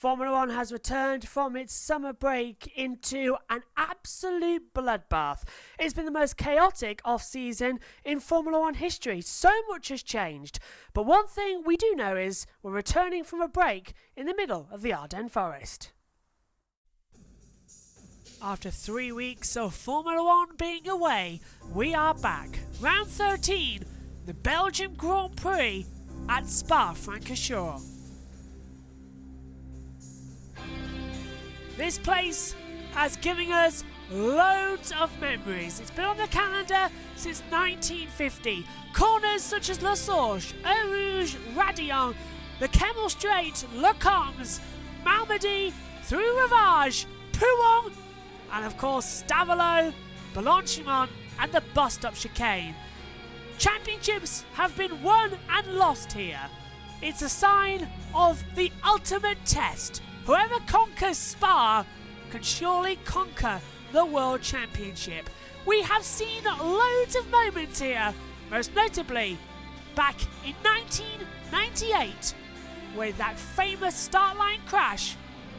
Formula One has returned from its summer break into an absolute bloodbath. It's been the most chaotic off-season in Formula One history. So much has changed. But one thing we do know is we're returning from a break in the middle of the Ardennes Forest. After 3 weeks of Formula One being away, we are back. Round 13, the Belgium Grand Prix at Spa-Francorchamps. This place has given us loads of memories. It's been on the calendar since 1950. Corners such as La Sorge, Eau Rouge, Radillon, the Kemmel Straight, Le Combs, Malmedy, through Ravage, Pouhon, and of course Stavelot, Blanchimont and the bus-stop chicane. Championships have been won and lost here. It's a sign of the ultimate test. Whoever conquers Spa can surely conquer the World Championship. We have seen loads of moments here, most notably back in 1998 with that famous start line crash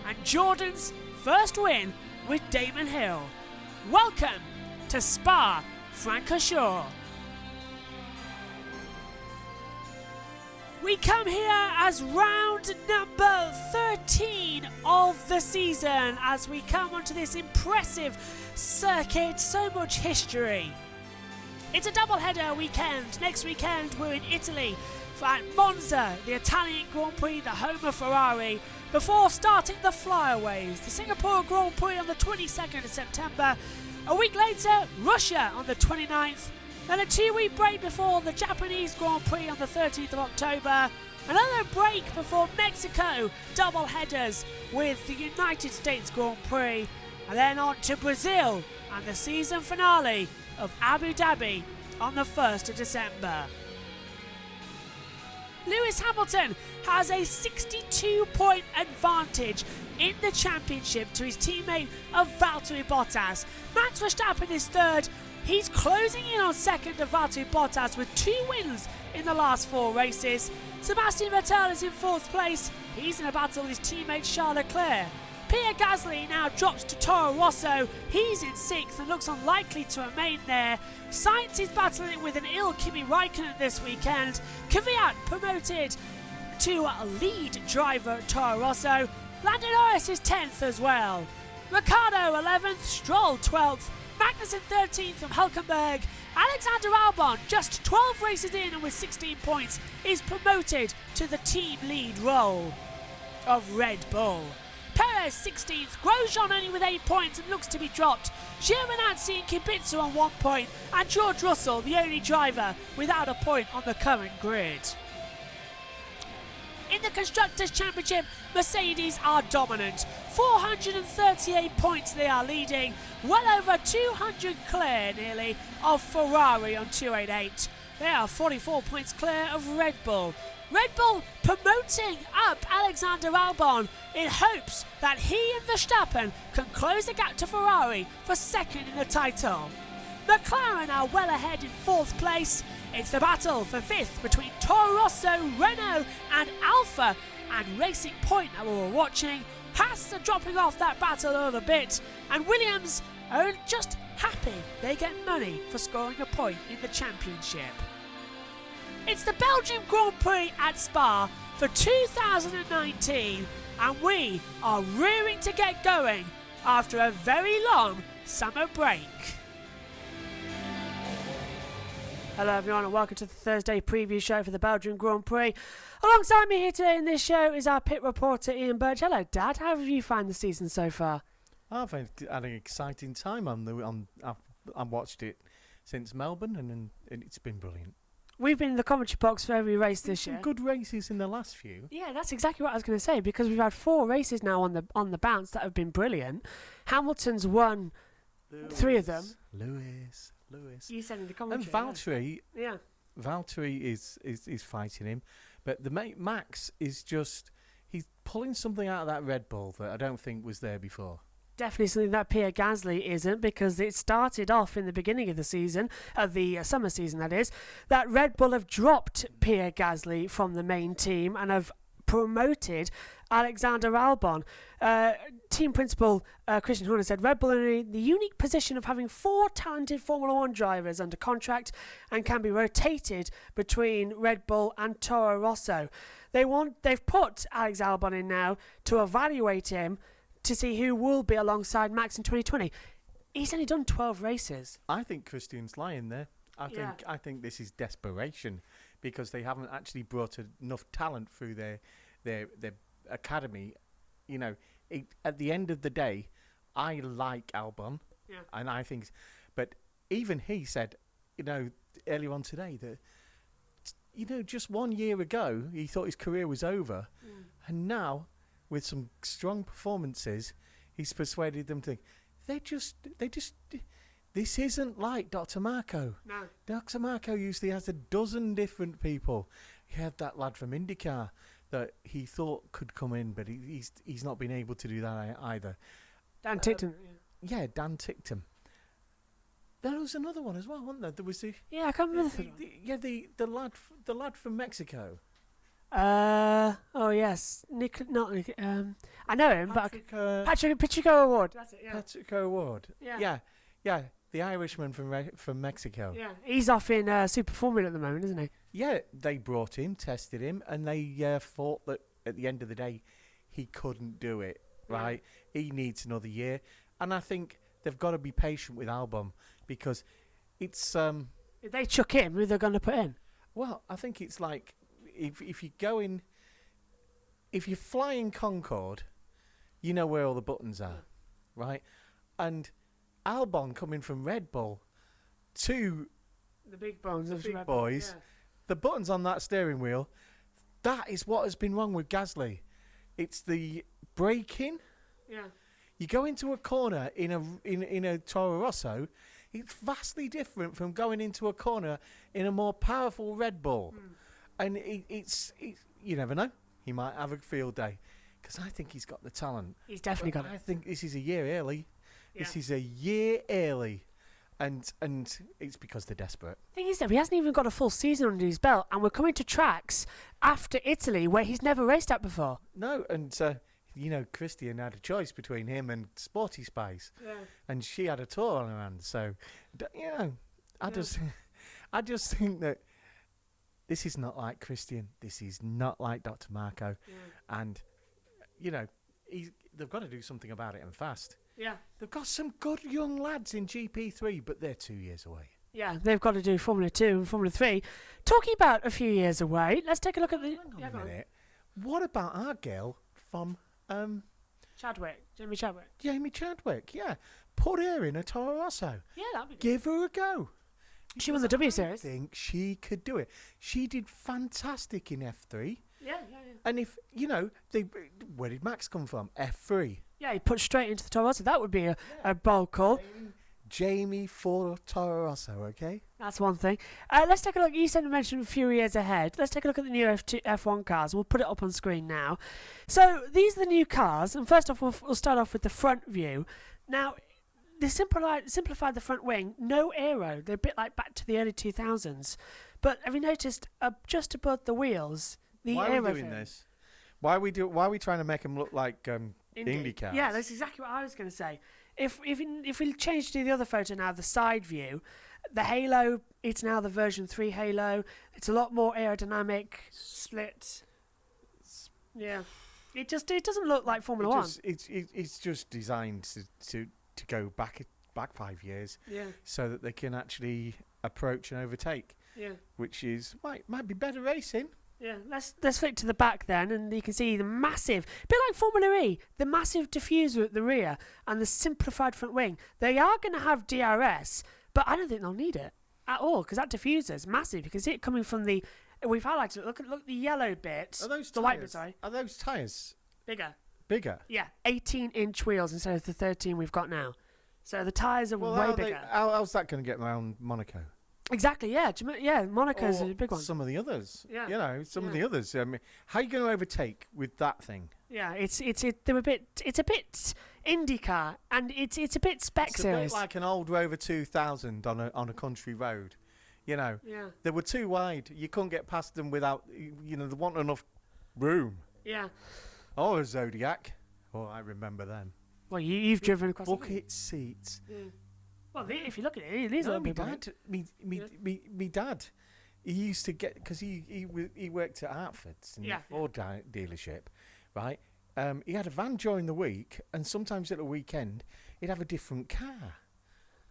and Jordan's first win with Damon Hill. Welcome to Spa-Francorchamps. We come here as round number 13 of the season as we come onto this impressive circuit. So much history. It's a double-header weekend. Next weekend we're in Italy at Monza, the Italian Grand Prix, the home of Ferrari, before starting the flyaways. The Singapore Grand Prix on the 22nd of September. A week later, Russia on the 29th. Then a 2-week break before the Japanese Grand Prix on the 13th of October. Another break before Mexico, double headers with the United States Grand Prix. And then on to Brazil and the season finale of Abu Dhabi on the 1st of December. Lewis Hamilton has a 62-point advantage in the championship to his teammate of Valtteri Bottas. Max Verstappen is third. He's closing in on second of Valtteri Bottas with 2 wins in the last 4 races. Sebastian Vettel is in 4th place. He's in a battle with his teammate Charles Leclerc. Pierre Gasly now drops to Toro Rosso. He's in 6th and looks unlikely to remain there. Sainz is battling with an ill Kimi Raikkonen this weekend. Kvyat promoted to lead driver at Toro Rosso. Lando Norris is 10th as well. Ricciardo 11th, Stroll 12th. Magnussen 13th from Hülkenberg. Alexander Albon, just 12 races in and with 16 points, is promoted to the team lead role of Red Bull. Perez 16th, Grosjean only with 8 points and looks to be dropped. Giovinazzi and Kubica on 1 point, and George Russell the only driver without a point on the current grid. In the Constructors' Championship, Mercedes are dominant. 438 points they are leading. Well over 200 clear, nearly, of Ferrari on 288. They are 44 points clear of Red Bull. Red Bull promoting up Alexander Albon in hopes that he and Verstappen can close the gap to Ferrari for second in the title. McLaren are well ahead in 4th place. It's the battle for 5th between Toro Rosso, Renault and Alfa, and Racing Point that we were watching. Haas are dropping off that battle a little bit, and Williams are just happy they get money for scoring a point in the championship. It's the Belgium Grand Prix at Spa for 2019, and we are rearing to get going after a very long summer break. Hello everyone and welcome to the Thursday preview show for the Belgian Grand Prix. Alongside me here today in this show is our pit reporter Ian Birch. Hello Dad, how have you found the season so far? I've had an exciting time I've watched it since Melbourne and it's been brilliant. We've been in the commentary box for every race this year. Some good races in the last few. Yeah, that's exactly what I was going to say, because we've had 4 races now on the bounce that have been brilliant. Hamilton's won 3 of them. Lewis. You said in the commentary. And Valtteri. Yeah. Valtteri is fighting him, but the mate Max is he's pulling something out of that Red Bull that I don't think was there before. Definitely something that Pierre Gasly isn't, because it started off in the beginning of the season, of the summer season that is, that Red Bull have dropped Pierre Gasly from the main team and have promoted Alexander Albon. Team principal Christian Horner said Red Bull are in the unique position of having 4 talented Formula 1 drivers under contract and can be rotated between Red Bull and Toro Rosso. They've put Alex Albon in now to evaluate him to see who will be alongside Max in 2020. He's only done 12 races. I think Christian's lying there. I think this is desperation because they haven't actually brought enough talent through their academy. You know, at the end of the day, I like Albon, and I think, but even he said, you know, earlier on today that, you know, just 1 year ago he thought his career was over, and now with some strong performances, he's persuaded them to. They just. This isn't like Dr. Marco. No. Dr. Marco usually has a dozen different people. He had that lad from IndyCar that he thought could come in, but he's not been able to do that either. Dan Ticktum. Yeah, Dan Ticktum. There was another one as well, wasn't there? There was the I can't remember the lad from Mexico. Oh yes, Nick. Not Nick. I know him, Patrick O'Ward. That's it. Yeah. Patrick O'Ward. Yeah. The Irishman from Mexico. Yeah, he's off in Super Formula at the moment, isn't he? Yeah, they brought him, tested him, and they thought that at the end of the day, he couldn't do it. Right? Yeah. He needs another year, and I think they've got to be patient with Albon because it's. If they chuck him, who they're going to put in? Well, I think it's like if you go in, if you fly in Concorde, you know where all the buttons are, right? And Albon coming from Red Bull to the big bones, the big Red boys, Bull, the buttons on that steering wheel, that is what has been wrong with Gasly. It's the braking. Yeah. You go into a corner in a Toro Rosso, it's vastly different from going into a corner in a more powerful Red Bull. And it's you never know. He might have a field day because I think he's got the talent. He's definitely got it. I think this is a year early. Yeah. This is a year early, and it's because they're desperate. Thing is, though, he hasn't even got a full season under his belt, and we're coming to tracks after Italy where he's never raced at before. No, and you know, Christian had a choice between him and Sporty Spice, and she had a tour on her hands. So, you know, I just think that this is not like Christian. This is not like Dr. Marco, and you know, they've got to do something about it and fast. Yeah. They've got some good young lads in GP3, but they're 2 years away. Yeah, they've got to do Formula 2 and Formula 3. Talking about a few years away, let's take a look at the... Hang on a minute. What about our girl from... Jamie Chadwick. Jamie Chadwick, yeah. Put her in a Toro Rosso. Yeah, that'd be good. Give her a go. She won the W Series. I think she could do it. She did fantastic in F3. Yeah. And if, you know, where did Max come from? F3. Yeah, he put straight into the Toro Rosso. That would be a bold call. Jamie for Toro Rosso, okay? That's one thing. Let's take a look. You said you mentioned a few years ahead. Let's take a look at the new F1 cars. We'll put it up on screen now. So these are the new cars. And first off, we'll start off with the front view. Now, they simplified the front wing. No aero. They're a bit like back to the early 2000s. But have you noticed just above the wheels, the aero... Why are we doing this? Why are we trying to make them look like Indy cars? Yeah, that's exactly what I was going to say. If we change to the other photo now, the side view, the halo, it's now the version 3 halo. It's a lot more aerodynamic, split. Yeah, it doesn't look like Formula 1. It's just designed to go back 5 years. Yeah. So that they can actually approach and overtake. Yeah. Which is might be better racing. Yeah, let's flick to the back then, and you can see the massive, bit like Formula E, the massive diffuser at the rear and the simplified front wing. They are going to have DRS, but I don't think they'll need it at all because that diffuser is massive. You can see it coming from the. We've highlighted it. Look the yellow bit. Are those the white bit? Sorry. Are those tyres bigger? Yeah, 18-inch wheels instead of the 13 we've got now. So the tyres are way bigger. How's that going to get around Monaco? Exactly, yeah. Monaco's a big one. Some of the others. Yeah. You know, some of the others. I mean, how are you going to overtake with that thing? Yeah, it's a bit IndyCar, and it's a bit spec series. It's a bit like an old Rover 2000 on a country road. You know, they were too wide. You couldn't get past them without, there wasn't enough room. Yeah. Or a Zodiac. Oh, I remember them. Well, you've driven across. Bucket seats. Yeah. Well, if you look at it, these No, are me people. dad. Me dad. He used to get because he worked at Hartford's in the Ford dealership, right? He had a van during the week, and sometimes at the weekend he'd have a different car.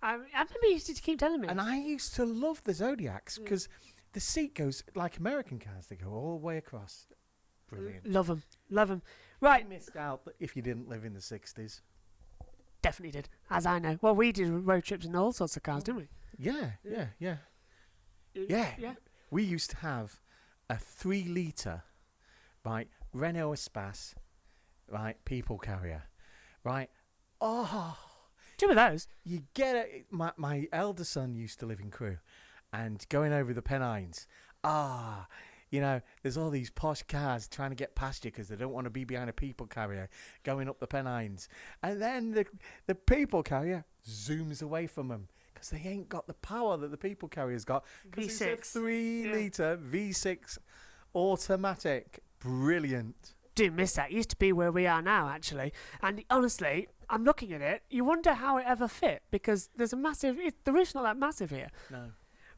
I remember you used to keep telling me. And I used to love the Zodiacs because the seat goes like American cars. They go all the way across. Brilliant. Love them. Right. You missed out if you didn't live in the 60s. Definitely did, as I know. Well, we did road trips in all sorts of cars, didn't we? Yeah. We used to have a 3-litre, right, Renault Espace, right, people carrier, right. Oh, two of those. You get it. My elder son used to live in Crewe, and going over the Pennines. You know, there's all these posh cars trying to get past you because they don't want to be behind a people carrier going up the Pennines. And then the people carrier zooms away from them because they ain't got the power that the people carrier's got. V6. It's a 3-litre V6 automatic. Brilliant. Do miss that. It used to be where we are now, actually. And honestly, I'm looking at it. You wonder how it ever fit because there's a massive... the roof's not that massive here. No.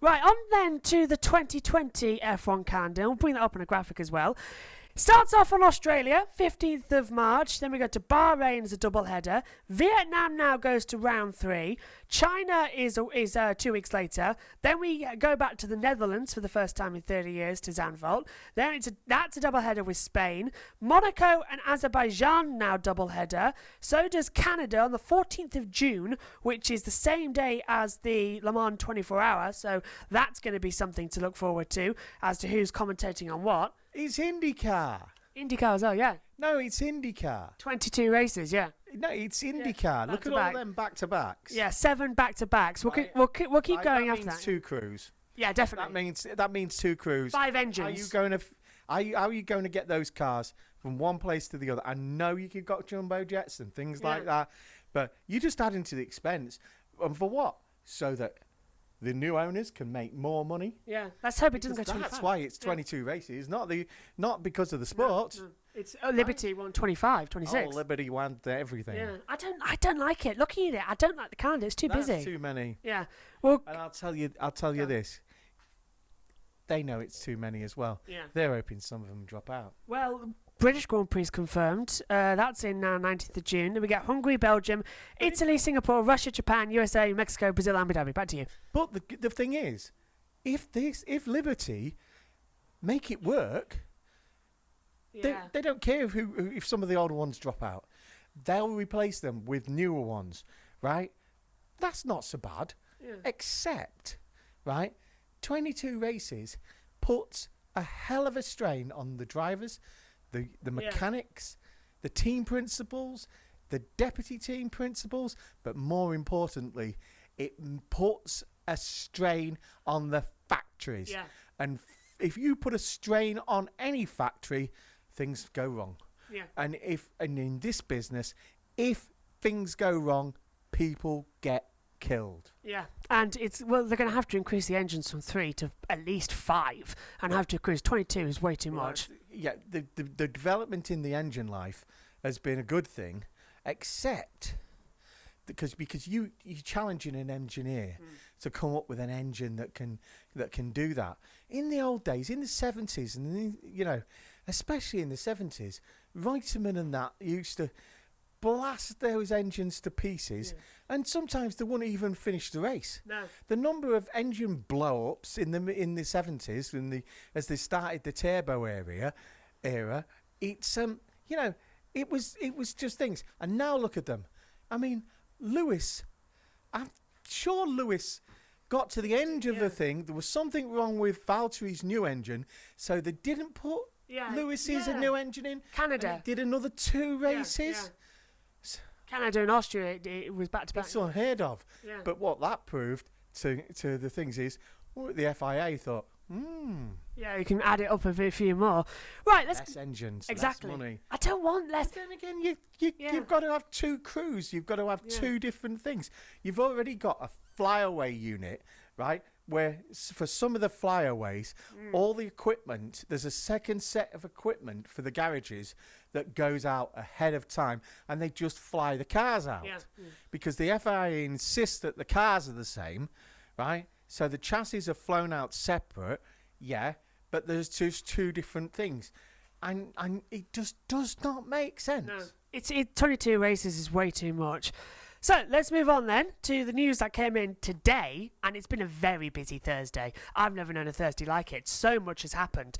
Right, on then to the 2020 F1 calendar. We'll bring that up on a graphic as well. Starts off on Australia, 15th of March. Then we go to Bahrain as a double header. Vietnam now goes to round 3. China is 2 weeks later. Then we go back to the Netherlands for the first time in 30 years to Zandvoort. Then that's a double header with Spain. Monaco and Azerbaijan now double header. So does Canada on the 14th of June, which is the same day as the Le Mans 24 hour. So that's going to be something to look forward to as to who's commentating on what. It's IndyCar. IndyCar as well, yeah. No, it's IndyCar. 22 races, yeah. No, it's IndyCar. Look at all them back-to-backs. Yeah, 7 back-to-backs. We'll keep going after that. That means 2 crews. Yeah, definitely. That means 2 crews. 5 engines. How are you going to get those cars from one place to the other? I know you've got jumbo jets and things like that, but you just add into the expense. And for what? So that the new owners can make more money. Yeah, let's hope it doesn't go too far. That's why it's 22 races, not because of the sport. No. It's Liberty won 25, 26. Oh, Liberty won everything. Yeah, I don't like it. Looking at it, I don't like the calendar. It's too busy. That's too many. Yeah. Well, and I'll tell you this. They know it's too many as well. Yeah. They're hoping some of them drop out. Well, British Grand Prix is confirmed. That's in now 19th of June. Then we get Hungary, Belgium, Italy, Singapore, Russia, Japan, USA, Mexico, Brazil, Abu Dhabi. Back to you. But the thing is, if Liberty make it work, they don't care if some of the older ones drop out. They'll replace them with newer ones, right? That's not so bad. Yeah. Except, right, 22 races puts a hell of a strain on the drivers, the mechanics, the team principals, the deputy team principals, but more importantly, it puts a strain on the factories. Yeah. And if you put a strain on any factory, things go wrong. Yeah. And in this business, if things go wrong, people get killed. Yeah, and they're going to have to increase the engines from 3 to at least 5, and have to increase 22 is way too much. Yeah, the development in the engine life has been a good thing, except because you're challenging an engineer to come up with an engine that can do that. In the old days, in the 70s, and especially in the 70s, Reutemann and that used to blast those engines to pieces, and sometimes they wouldn't even finish the race. No. The number of engine blow-ups in the 70s, as they started the turbo era, it's it was just things. And now look at them. I mean, Lewis. I'm sure Lewis got to the end of the thing. There was something wrong with Valtteri's new engine, so they didn't put Lewis's new engine in. Canada did another 2 races. Canada and Austria, it was back to back. It's unheard of. Yeah. But what that proved to the things is, the FIA thought, yeah, you can add it up a few more. Right, less engines, exactly. less money. I don't want less. But then again, you've got to have 2 crews. You've got to have 2 different things. You've already got a flyaway unit, right, where for some of the flyaways, all the equipment, there's a second set of equipment for the garages that goes out ahead of time, and they just fly the cars out. Because the FIA insists that the cars are the same, right? So the chassis are flown out separate, but there's just two different things. And it just does not make sense. No. 22 races is way too much. So let's move on then to the news that came in today, and it's been a very busy Thursday. I've never known a Thursday like it. So much has happened.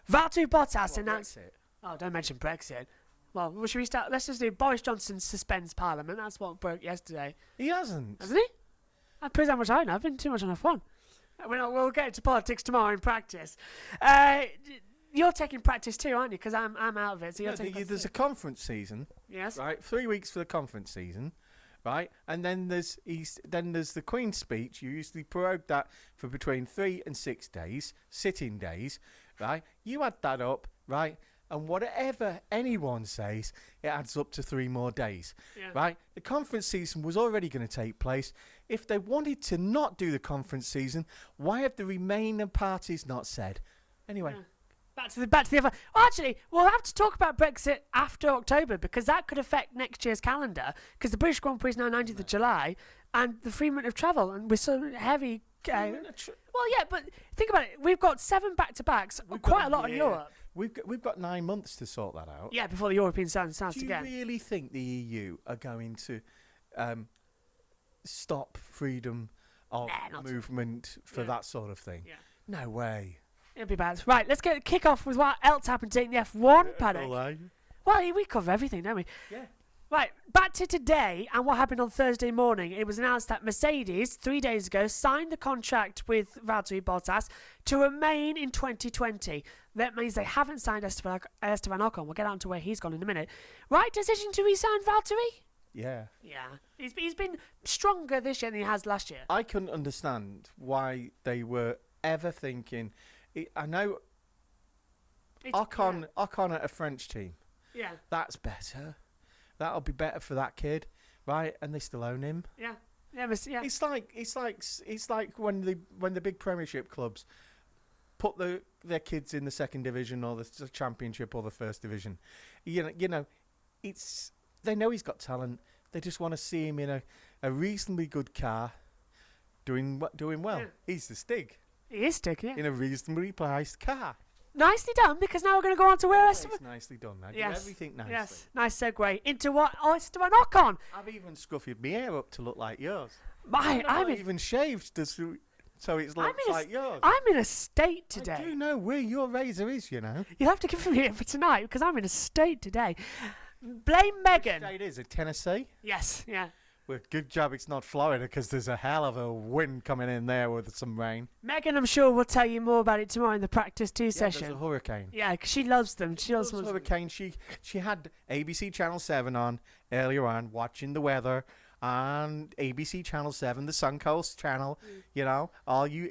Valtteri Bottas announced... Brexit? Oh, don't mention Brexit. Well, should we start? Let's just do Boris Johnson suspends Parliament. That's what broke yesterday. He hasn't. Hasn't he? That proves how much I know. I've been too much on F1. We'll get into politics tomorrow in practice. You're taking practice too, aren't you? Because I'm out of it. So you're taking there's a conference season. Yes. Right, 3 weeks for the conference season. Right, and then there's the Queen's speech. You usually prorogue that for between 3 and 6 days, sitting days. Right, you add that up, right, and whatever anyone says, it adds up to 3 more days. Yeah. Right, the conference season was already going to take place. If they wanted to not do the conference season, why have the remaining parties not said? Anyway. Yeah. Back to the other. Well, actually, we'll have to talk about Brexit after October because that could affect next year's calendar. Because the British Grand Prix is now 19th of July, and the free movement of travel, and we're so heavy. Well, yeah, but think about it. We've got 7 back-to-backs, quite a lot in Europe. We've got 9 months to sort that out. Yeah, before the European starts again. Do you really think the EU are going to stop freedom of movement for that sort of thing? Yeah. No way. It'll be bad. Right, let's kick off with what else happened today in the F1 paddock. Well, we cover everything, don't we? Yeah. Right, back to today and what happened on Thursday morning. It was announced that Mercedes, 3 days ago, signed the contract with Valtteri Bottas to remain in 2020. That means they haven't signed Esteban Ocon. We'll get on to where he's gone in a minute. Right decision to re-sign Valtteri? Yeah. Yeah. He's been stronger this year than he has last year. I couldn't understand why they were ever thinking... I know Ocon at a French team. Yeah. That's better. That'll be better for that kid, right? And they still own him. Yeah. Yeah. It's like when the big Premiership clubs put their kids in the second division or the Championship or the first division. You know, they know he's got talent. They just want to see him in a reasonably good car, doing well. Yeah. He's the Stig. He is Stig, yeah. In a reasonably priced car. Nicely done, because now we're going to go on to where It's nicely done. I do everything nicely. Yes, nice segue. Into what? Oh, it's to an Ocon. I've even scuffied my hair up to look like yours. I'm even shaved so it looks like yours. I'm in a state today. I do know where your razor is, you know. You'll have to give me it for tonight, because I'm in a state today. Blame Megan. Which state is it? Tennessee? Yes, yeah. Well, good job it's not Florida because there's a hell of a wind coming in there with some rain. Megan, I'm sure, will tell you more about it tomorrow in the practice 2 session. There's a hurricane. Yeah, because she loves them. She loves hurricane. She had ABC Channel 7 on earlier on, watching the weather on ABC Channel 7, the Suncoast channel. You know,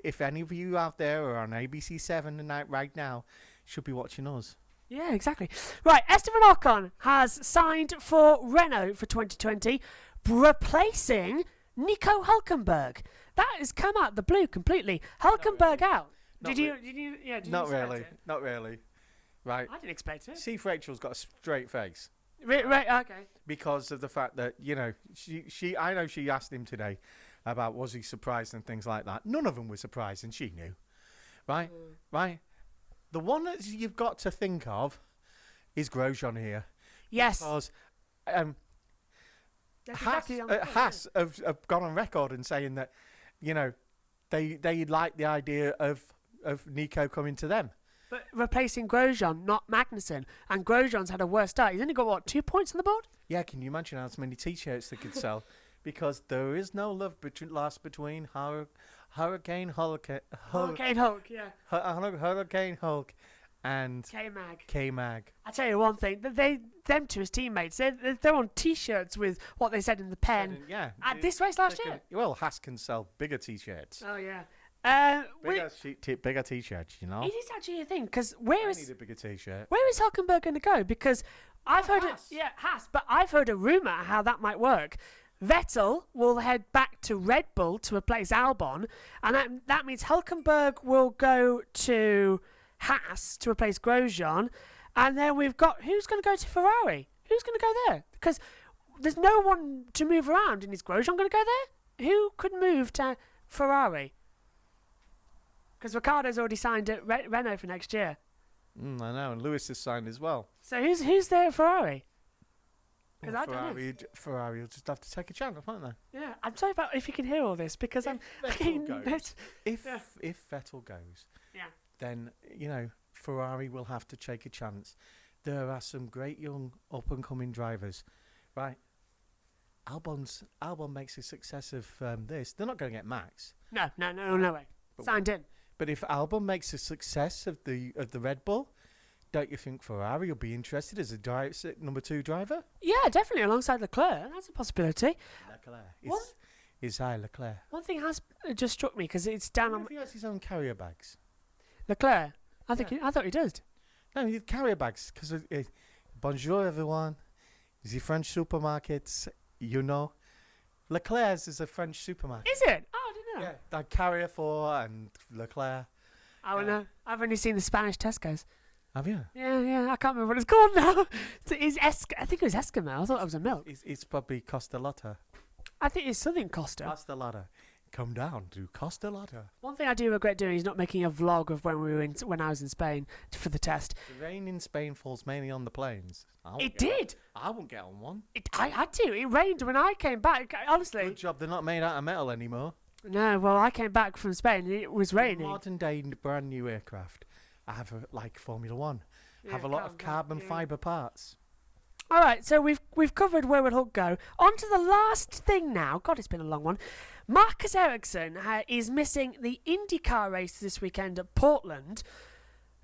if any of you out there are on ABC 7 tonight right now, should be watching us. Yeah, exactly. Right, Esteban Ocon has signed for Renault for 2020. Replacing Nico Hülkenberg. That has come out the blue completely. Hülkenberg out. Did you? Not really. Right. I didn't expect it. See, Rachel's got a straight face. Right. Okay. Because of the fact that I know she asked him today about was he surprised and things like that. None of them were surprised, and she knew. Right. Right. The one that you've got to think of is Grosjean here. Yes. Because. Haas have gone on record and saying that, they like the idea of Nico coming to them. But replacing Grosjean, not Magnussen. And Grosjean's had a worse start. He's only got, 2 points on the board? Yeah, can you imagine how many T-shirts they could sell? Because there is no love between Hurricane Hulk, and K-Mag. I tell you one thing, them two as teammates, they're on T-shirts with what they said in the pen. Yeah. At this race last year. Well, Haas can sell bigger T-shirts. Oh yeah. Bigger T-shirts, you know. It is actually a thing because I need a bigger T-shirt. Where is Hülkenberg going to go? Because I've heard Haas, but I've heard a rumor how that might work. Vettel will head back to Red Bull to replace Albon, and that means Hülkenberg will go to Haas to replace Grosjean, and then we've got who's going to go to Ferrari? Who's going to go there? Because there's no one to move around, and is Grosjean going to go there? Who could move to Ferrari? Because Ricciardo's already signed at Renault for next year. I know, and Lewis has signed as well. So who's there at Ferrari? Because Well, I don't know. Ferrari will just have to take a chance, won't they? Yeah, I'm sorry about if you can hear all this because I'm. Vettel goes, if Yeah. if Vettel goes, Yeah. then Ferrari will have to take a chance. There are some great young up and coming drivers, right? Albon makes a success of this. They're not going to get Max, No way. But Signed in. but if Albon makes a success of the Red Bull, don't you think Ferrari will be interested as a number 2 driver? Yeah, definitely alongside Leclerc. That's a possibility. Leclerc is high Leclerc. One thing has just struck me because it's down What on if he has his own carrier bags? Leclerc. I Yeah. I thought he does. No, he have carrier bags because bonjour everyone. The French supermarkets, Leclerc's is a French supermarket. Is it? Oh, I didn't know. Yeah, like Carrefour and Leclerc. I don't know. I've only seen the Spanish Tesco's. Have you? Yeah. I can't remember what it's called now. I think it was Eskimo. I thought it was a milk. It's probably Costa Lotta. I think it's something Costa. Costa Lotta. Come down to Costa Lotta. One thing I do regret doing is not making a vlog of when I was in Spain for the test. The rain in Spain falls mainly on the plains. It did. I won't get on one. I had to. It rained when I came back. Honestly. Good job they're not made out of metal anymore. No, well, I came back from Spain and it was raining. Modern day brand new aircraft have like Formula One. Have a lot of carbon fibre parts. All right, so we've covered where would Hulk go. On to the last thing now. God, it's been a long one. Marcus Ericsson is missing the IndyCar race this weekend at Portland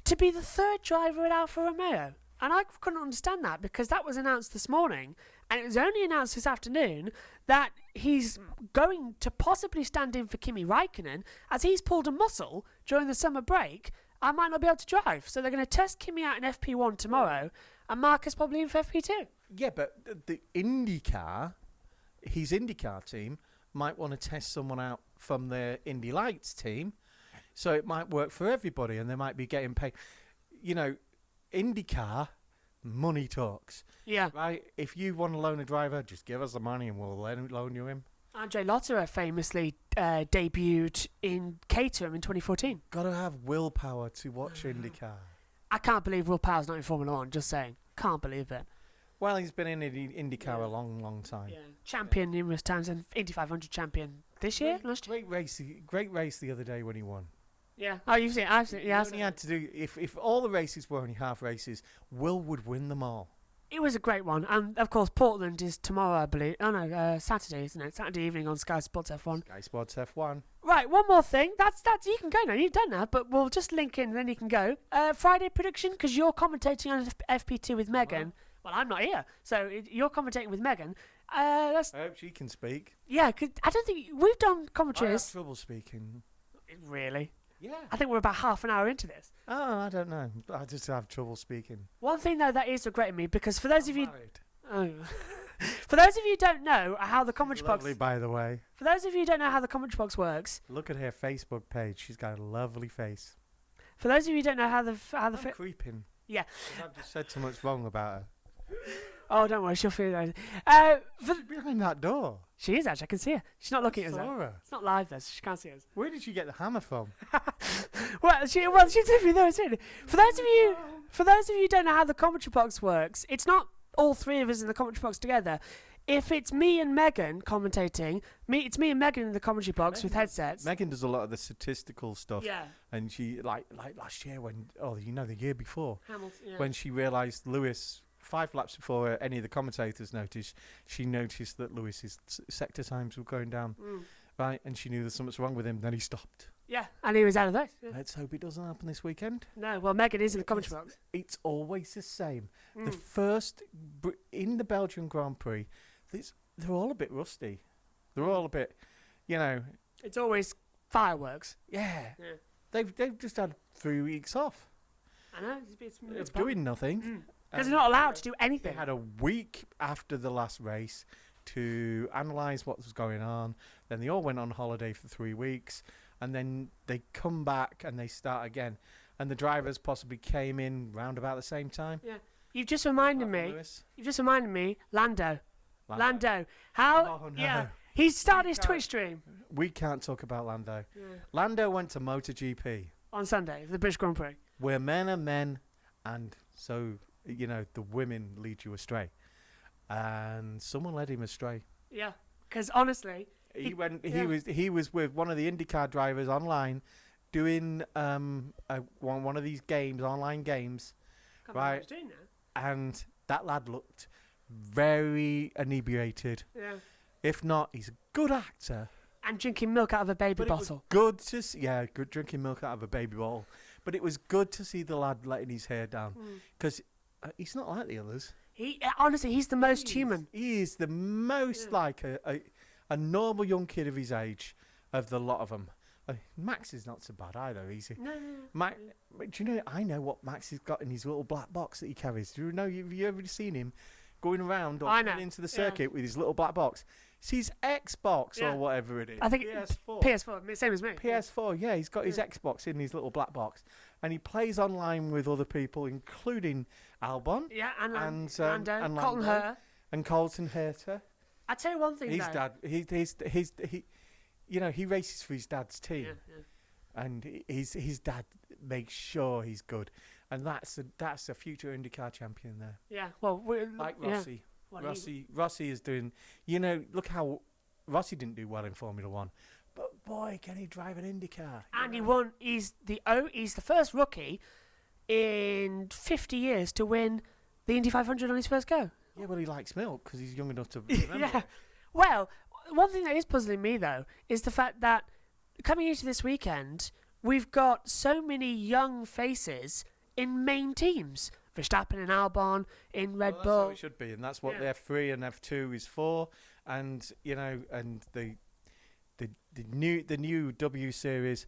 to be the 3rd driver at Alfa Romeo. And I couldn't understand that because that was announced this morning and it was only announced this afternoon that he's going to possibly stand in for Kimi Raikkonen as he's pulled a muscle during the summer break. I might not be able to drive. So they're going to test Kimi out in FP1 tomorrow and Marcus probably in for FP2. Yeah, but the IndyCar, his IndyCar team might want to test someone out from their Indy Lights team, so it might work for everybody, and they might be getting paid. IndyCar, money talks. Yeah. Right? If you want to loan a driver, just give us the money and we'll loan you him. Andre Lotterer famously debuted in Caterham in 2014. Got to have willpower to watch IndyCar. I can't believe Will Power's not in Formula 1, just saying. Can't believe it. Well, he's been in IndyCar a long time. Yeah. Champion numerous times and Indy 500 champion this year, last year. Great race the other day when he won. Yeah. Oh, you've seen it. I've seen it. Yeah. He only had to do, if all the races were only half races, Will would win them all. It was a great one. And, of course, Portland is tomorrow, I believe. Oh, no, Saturday, isn't it? Saturday evening on Sky Sports F1. Sky Sports F1. Right, one more thing. That's you can go now. You've done that, but we'll just link in and then you can go. Friday prediction, because you're commentating on FP2 with Megan. Well, I'm not here, so you're commentating with Megan. I hope she can speak. Yeah, cause I don't think we've done I have commentaries. trouble speaking. Really? Yeah. I think we're about half an hour into this. Oh, I don't know. I just have trouble speaking. One thing though that is regretting me because for those of you, Married. for those of you who don't know how the commentary box, Lovely, by the way. for those of you who don't know how the commentary box works, Look at her Facebook page. She's got a lovely face. for those of you who don't know how the I'm creeping. Yeah. 'Cause I've just said so much wrong about her. Oh, don't worry, she'll feel that. She's behind that door. She is actually. I can see her. She's not looking at us. Saw Though. her. It's not live though, so she can't see us. Where did she get the hammer from? Well, she did me though. For those of you who don't know how the commentary box works, it's not all three of us in the commentary box together. If it's me and Megan commentating, it's me and Megan in the commentary box with headsets. Megan does a lot of the statistical stuff. Yeah. And she, like last year the year before, Hamilton, yeah. when she realised Lewis, 5 laps before any of the commentators noticed, she noticed that Lewis's sector times were going down. Right, and she knew that something's wrong with him. Then he stopped. Yeah, and he was out of those. Yeah. Let's hope it doesn't happen this weekend. No, well, Megan is in the commentary box. It's always the same. The first in the Belgian Grand Prix, they're all a bit rusty. They're all a bit, It's always fireworks. yeah. Yeah. They've just had 3 weeks off. I know. It's Of doing nothing. because they're not allowed to do They anything. had a week after the last race to analyse what was going on. Then they all went on holiday for 3 weeks, and then they come back and they start again. And the drivers possibly came in round about the same time. Yeah. You've just reminded me, Lando. How? Oh, no. Yeah. He started his Twitch stream. We can't talk about Lando. Yeah. Lando went to MotoGP. On Sunday, for the British Grand Prix. Where men are men, and so, the women lead you astray. And someone led him astray. Yeah. Because honestly... He was with one of the IndyCar drivers online doing one of these games, online games. Right. And that lad looked very inebriated. Yeah. If not, he's a good actor. And drinking milk out of a baby bottle. Good to see, good drinking milk out of a baby bottle. But it was good to see the lad letting his hair down, because he's not like the others. Honestly, he's the most human. He is the most like a normal young kid of his age of the lot of them. Max is not so bad either, is he? No. Do you know? I know what Max has got in his little black box that he carries. Do you know? Have you ever seen him going around or into the circuit with his little black box? It's his Xbox or whatever it is. I think PS4, same as me. PS4, yeah. He's got his Xbox in his little black box, and he plays online with other people, including Albon. Yeah, and Lando, Colton Herta. And Colton Herta. I tell you one thing. His dad. He races for his dad's team, and his dad makes sure he's good, and that's a future IndyCar champion there. Yeah, well, like Rossi. Yeah. Rossi is doing. Look how Rossi didn't do well in Formula One, but boy, can he drive an IndyCar! And he won. He's the first rookie in 50 years to win the Indy 500 on his first go. Yeah, well, he likes milk because he's young enough to remember. Yeah. Well, one thing that is puzzling me though is the fact that coming into this weekend, we've got so many young faces in main teams. Verstappen and Albon in Red Bull. That's how it should be, and that's what the F3 and F2 is for. And and the new W series,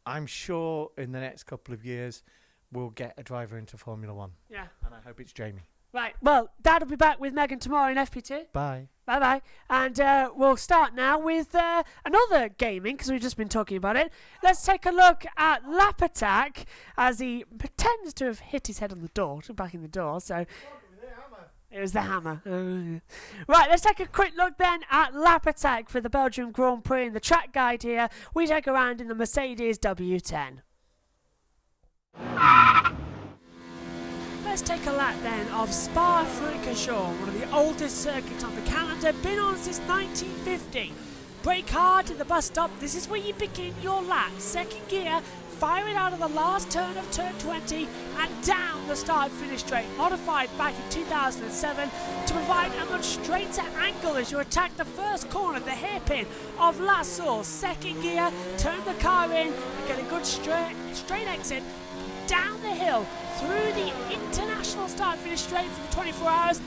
I'm sure in the next couple of years we'll get a driver into Formula One. Yeah, and I hope it's Jamie. Right. Well, Dad will be back with Megan tomorrow in FP2. Bye. Bye-bye. And we'll start now with another gaming, because we've just been talking about it. Let's take a look at Lap Attack as he pretends to have hit his head on the door, back in the door. So it was the hammer. Right, let's take a quick look then at Lap Attack for the Belgium Grand Prix. In the track guide here, we take a round in the Mercedes W10. Let's take a lap then of Spa-Francorchamps, one of the oldest circuits on the calendar, been on since 1950. Brake hard at the bus stop, this is where you begin your lap. Second gear, fire it out of the last turn of turn 20 and down the start-finish straight, modified back in 2007 to provide a much straighter angle as you attack the first corner, the hairpin of La Source. Second gear, turn the car in and get a good straight exit down the hill through the international start-finish straight for the 24 hours.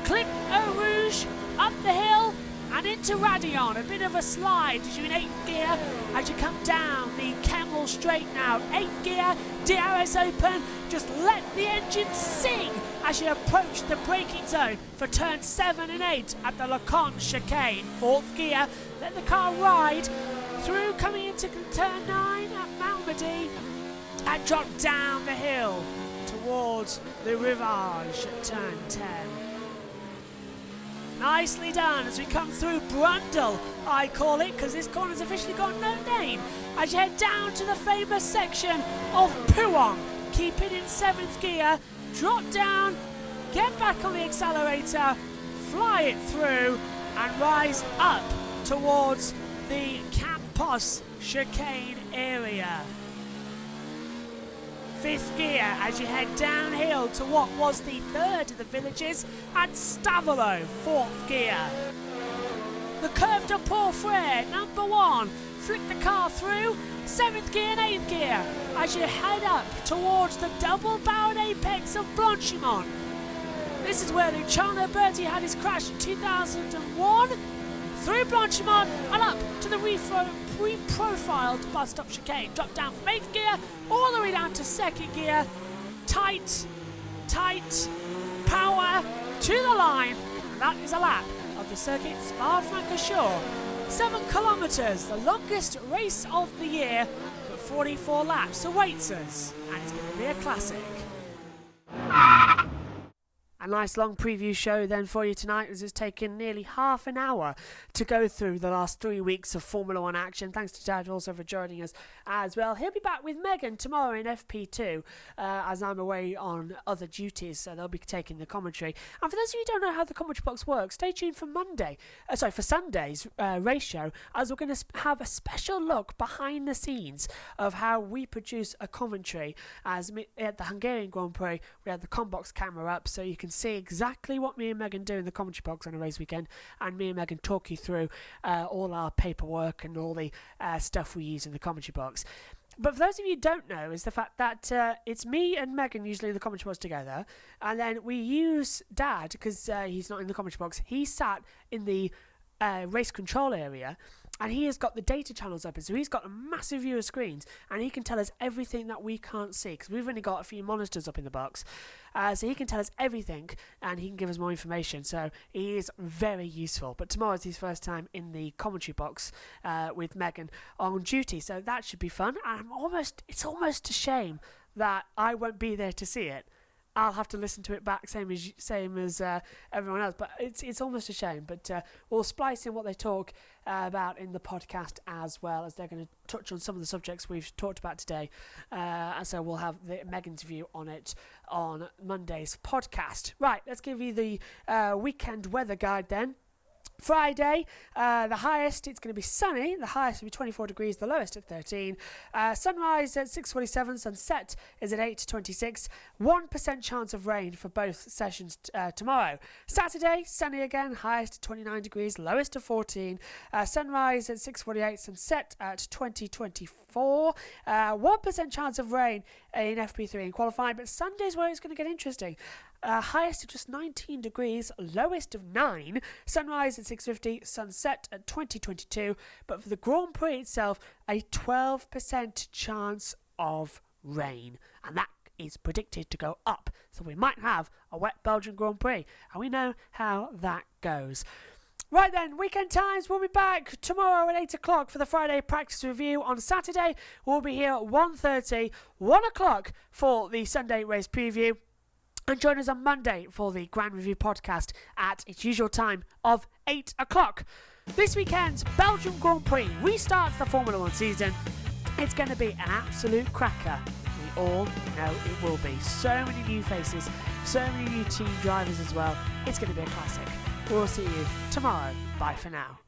Clip Eau Rouge up the hill and into Raidillon. A bit of a slide as you're in 8th gear as you come down the Kemmel straight now. 8th gear, DRS open. Just let the engine sing as you approach the braking zone for turn 7 and 8 at the Lacan chicane. 4th gear, let the car ride through coming into turn 9 at Malmedy and drop down the hill towards the Rivage at turn 10. Nicely done as we come through Brundle, I call it, because this corner's officially got no name. As you head down to the famous section of Pouhon, keep it in 7th gear, drop down, get back on the accelerator, fly it through, and rise up towards the Campos chicane area. 5th gear as you head downhill to what was the third of the villages at Stavelot. 4th gear. The Curve de Port Frere, number 1. Flick the car through. 7th gear and 8th gear as you head up towards the double-barreled apex of Blanchimont. This is where Luciano Berti had his crash in 2001. Through Blanchimont and up to the reprofiled bus stop chicane. Drop down from 8th gear all the way down to 2nd gear. Tight, power to the line. And that is a lap of the circuit, Spa-Francorchamps. 7 kilometres, the longest race of the year, but 44 laps awaits us, and it's going to be a classic. A nice long preview show then for you tonight, as it's taken nearly half an hour to go through the last 3 weeks of Formula 1 action. Thanks to Dad also for joining us as well. He'll be back with Megan tomorrow in FP2 as I'm away on other duties, so they'll be taking the commentary. And for those of you who don't know how the commentary box works, stay tuned for for Sunday's race show, as we're going to have a special look behind the scenes of how we produce a commentary. As at the Hungarian Grand Prix, we had the Combox camera up, so you can see exactly what me and Megan do in the commentary box on a race weekend, and me and Megan talk you through all our paperwork and all the stuff we use in the commentary box. But for those of you who don't know, is the fact that it's me and Megan usually in the commentary box together, and then we use Dad, because he's not in the commentary box, he sat in the race control area, and he has got the data channels open, so he's got a massive view of screens, and he can tell us everything that we can't see, because we've only got a few monitors up in the box, so he can tell us everything, and he can give us more information, so he is very useful. But tomorrow's his first time in the commentary box with Megan on duty, so that should be fun, and it's almost a shame that I won't be there to see it. I'll have to listen to it back, same as everyone else. But it's almost a shame. But we'll splice in what they talk about in the podcast, as well as they're going to touch on some of the subjects we've talked about today. And so we'll have Megan's view on it on Monday's podcast. Right, let's give you the weekend weather guide then. Friday, the highest, it's going to be sunny. The highest will be 24 degrees, the lowest at 13. Sunrise at 6:47, sunset is at 8:26. 1% chance of rain for both sessions tomorrow. Saturday, sunny again, highest at 29 degrees, lowest at 14. Sunrise at 6:48, sunset at 20:24. 1% chance of rain in FP3 in qualifying, but Sunday's where it's going to get interesting. Highest of just 19 degrees, lowest of 9, sunrise at 6:50, sunset at 20:22, but for the Grand Prix itself, a 12% chance of rain, and that is predicted to go up, so we might have a wet Belgian Grand Prix, and we know how that goes. Right then, weekend times, we'll be back tomorrow at 8 o'clock for the Friday practice review. On Saturday, we'll be here at 1:30, 1 o'clock for the Sunday race preview. And join us on Monday for the Grand Review podcast at its usual time of 8 o'clock. This weekend's Belgian Grand Prix restarts the Formula 1 season. It's going to be an absolute cracker. We all know it will be. So many new faces, so many new team drivers as well. It's going to be a classic. We'll see you tomorrow. Bye for now.